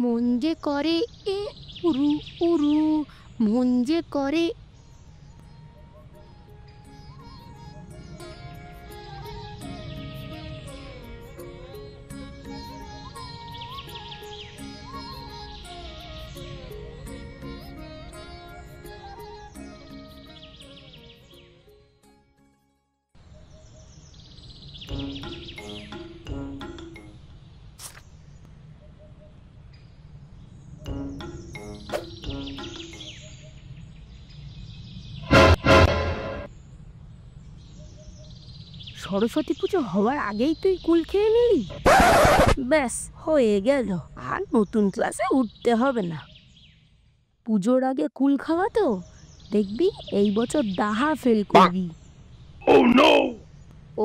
মন যে করে এ উরু উরু, মন যে করে। সরস্বতী পুজো হওয়ার আগেই তুই কুল খেয়ে নিলি? ব্যাস হয়ে গেল, আর নতুন ক্লাসে উঠতে হবে না। পুজোর আগে কুল খাওয়া তো দেখবি এই বছর দাহা ফেল করবি।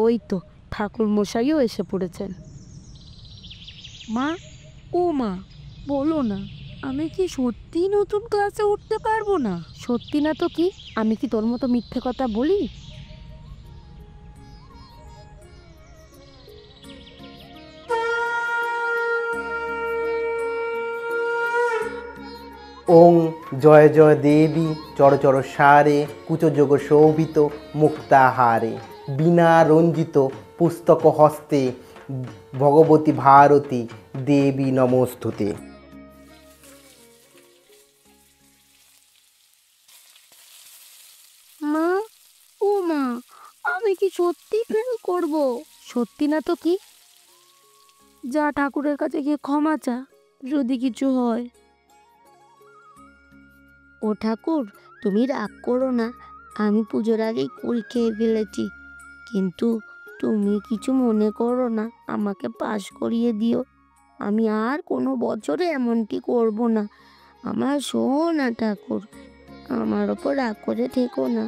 ওই তো ঠাকুর মশাইও এসে পড়েছেন। মা, ও মা, বলো না, আমি কি সত্যি নতুন ক্লাসে উঠতে পারবো না? সত্যি না তো কি, আমি কি তোর মতো মিথ্যে কথা বলি? ওং জয় জয় দেবী চরচর সারে কুচযোগ শোভিত মুক্তাহারে বীণা রঞ্জিত পুস্তক হস্তে ভগবতী ভারতী দেবী নমস্তুতে। মা, ও মা, আমি কি সত্যি ফেল করব? সত্যি না তো কি? যা ঠাকুরের কাছে গিয়ে ক্ষমা চা, যদি কিছু হয়। ও ঠাকুর, তুমি রাগ করো না, আমি পুজোর আগেই কুল খেয়ে ফেলেছি, কিন্তু তুমি কিছু মনে করো না, আমাকে পাশ করিয়ে দিও। আমি আর কোনো বছরে এমনটি করব না। আমার সোনা ঠাকুর, আমার ওপর রাগ করে থেকো না।